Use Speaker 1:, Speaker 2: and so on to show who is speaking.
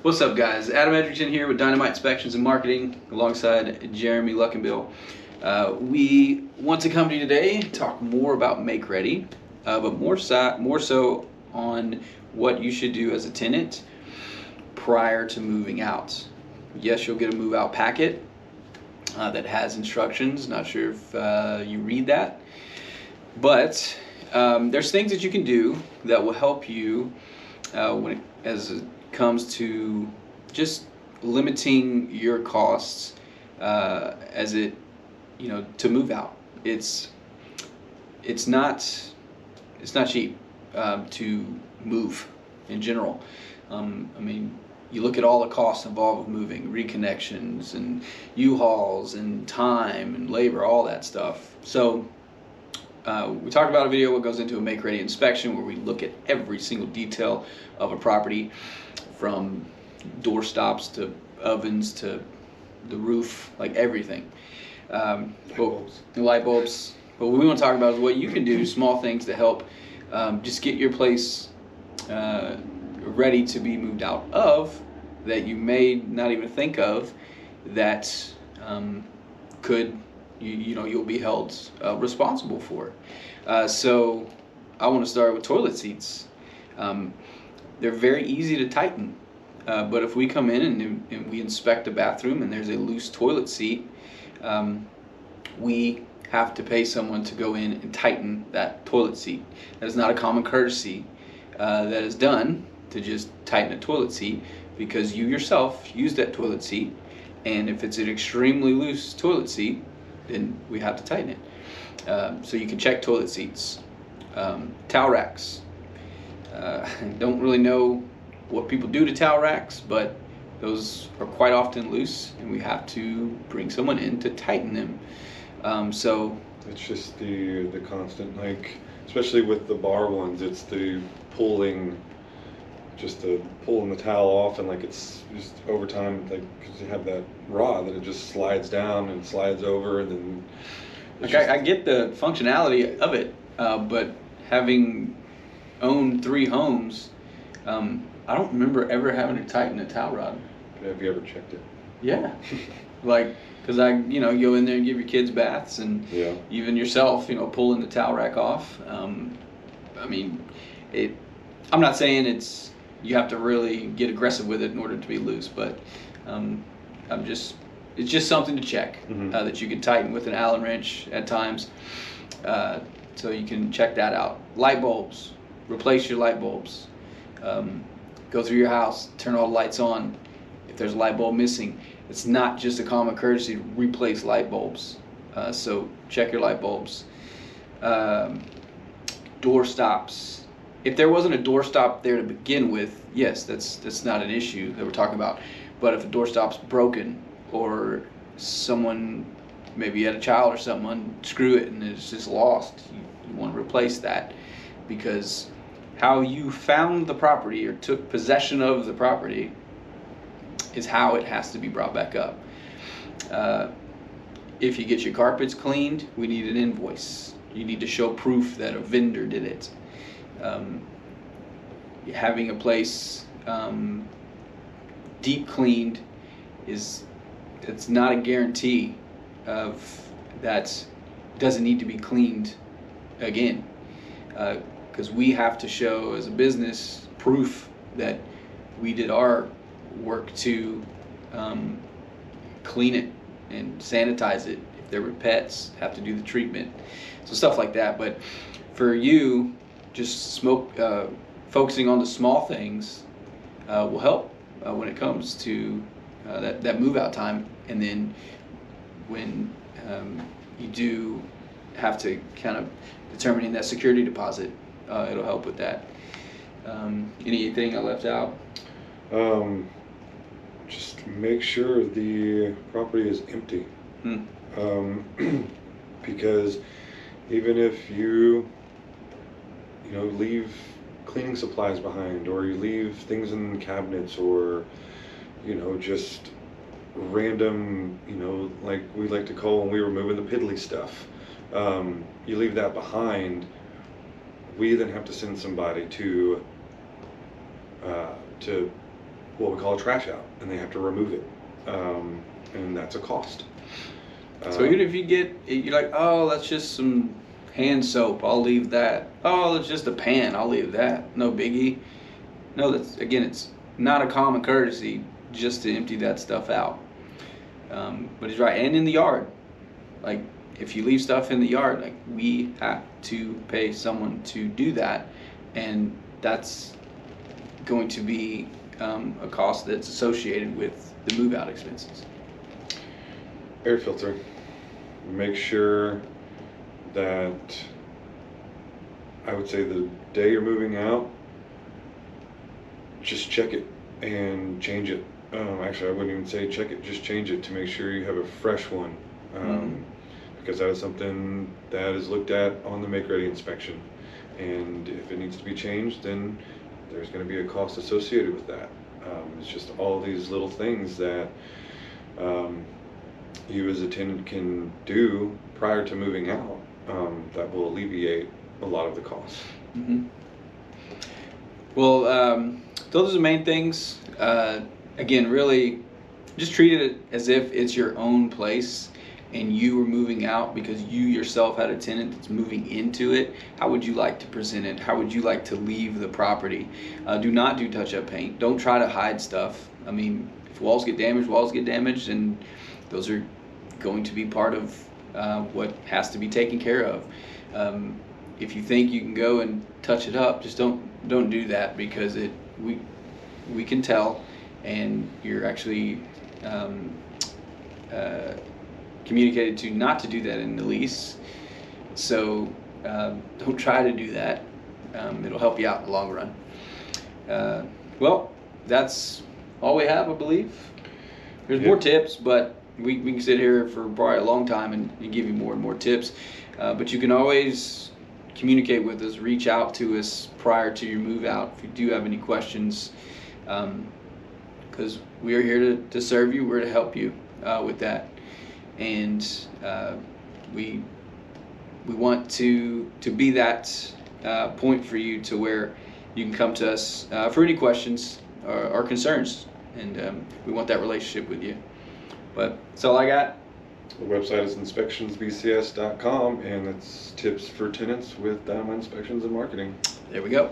Speaker 1: What's up, guys? Adam Edgerton here with Dynamite Inspections and Marketing alongside Jeremy Luckenbill. We want to come to you today talk more about make ready, but more so on what you should do as a tenant prior to moving out. Yes, you'll get a move out packet that has instructions. Not sure if you read that, but there's things that you can do that will help you as it comes to just limiting your costs to move out. It's not cheap to move in general. You look at all the costs involved with moving, reconnections and U-Hauls and time and labor, all that stuff. So we talked about a video what goes into a make-ready inspection, where we look at every single detail of a property, from door stops to ovens to the roof, like everything. Light bulbs. But what we want to talk about is what you can do, small things to help just get your place ready to be moved out of, that you may not even think of, that you'll be held responsible for. So I want to start with toilet seats. They're very easy to tighten, but if we come in and we inspect a bathroom and there's a loose toilet seat, we have to pay someone to go in and tighten that toilet seat. That is not a common courtesy that is done to just tighten a toilet seat, because you yourself use that toilet seat, and if it's an extremely loose toilet seat, then we have to tighten it. So you can check toilet seats. Towel racks. I don't really know what people do to towel racks, but those are quite often loose, and we have to bring someone in to tighten them. So
Speaker 2: it's just the constant, like, especially with the bar ones, it's the pulling the towel off, and like it's just over time, like, because you have that rod that it just slides down and slides over, and then
Speaker 1: I get the functionality of it, but having owned 3 homes, I don't remember ever having to tighten a towel rod.
Speaker 2: Have you ever checked it?
Speaker 1: Yeah. Like, because I go in there and give your kids baths, and even yourself, pulling the towel rack off. I'm not saying you have to really get aggressive with it in order to be loose, but it's just something to check, that you can tighten with an Allen wrench at times. So you can check that out. Light bulbs. Replace your light bulbs. Go through your house, turn all the lights on. If there's a light bulb missing, it's not just a common courtesy to replace light bulbs. So check your light bulbs. Door stops. If there wasn't a door stop there to begin with, yes, that's not an issue that we're talking about. But if a door stop's broken, or someone, maybe you had a child or something, unscrew it and it's just lost, you want to replace that, because how you found the property or took possession of the property is how it has to be brought back up. If you get your carpets cleaned, we need an invoice. You need to show proof that a vendor did it. Having a place deep cleaned it's not a guarantee of that doesn't need to be cleaned again, because we have to show as a business proof that we did our work to clean it and sanitize it. If there were pets, have to do the treatment, so stuff like that. But for you, just focusing on the small things will help when it comes to that move out time. And then when you do have to kind of determining that security deposit, it'll help with that. Anything I left out?
Speaker 2: Just make sure the property is empty. Because even if you leave cleaning supplies behind, or you leave things in cabinets, or just random, like we like to call when we were moving the piddly stuff, you leave that behind, we then have to send somebody to what we call a trash out, and they have to remove it, and that's a cost.
Speaker 1: So even if you're like, oh, that's just some hand soap, I'll leave that. Oh, it's just a pan, I'll leave that. No biggie. No, it's not a common courtesy just to empty that stuff out. But he's right, and in the yard, like if you leave stuff in the yard, like we have to pay someone to do that, and that's going to be a cost that's associated with the move out expenses.
Speaker 2: Air filter. Make sure that, I would say, the day you're moving out, just check it and change it. Actually, I wouldn't even say check it, just change it to make sure you have a fresh one. Because that is something that is looked at on the make ready inspection, and if it needs to be changed, then there's going to be a cost associated with that. It's just all these little things that you as a tenant can do prior to moving out that will alleviate a lot of the costs.
Speaker 1: Well, those are the main things. Again, really just treat it as if it's your own place and you were moving out because you yourself had a tenant that's moving into it. How would you like to present it? How would you like to leave the property? Do not do touch-up paint. Don't try to hide stuff. I mean, if walls get damaged, and those are going to be part of what has to be taken care of. If you think you can go and touch it up, just don't do that, because we can tell, and you're actually communicated to not to do that in the lease. So don't try to do that. It'll help you out in the long run. Well, that's all we have, I believe. There's more tips, but we can sit here for probably a long time and give you more and more tips. But you can always communicate with us, reach out to us prior to your move out if you do have any questions, because we are here to serve you. We're to help you with that, and we want to be that point for you to where you can come to us for any questions or concerns, and we want that relationship with you. But that's all I got.
Speaker 2: The website is inspectionsbcs.com, and it's tips for tenants with Dynamite Inspections and Marketing.
Speaker 1: There we go.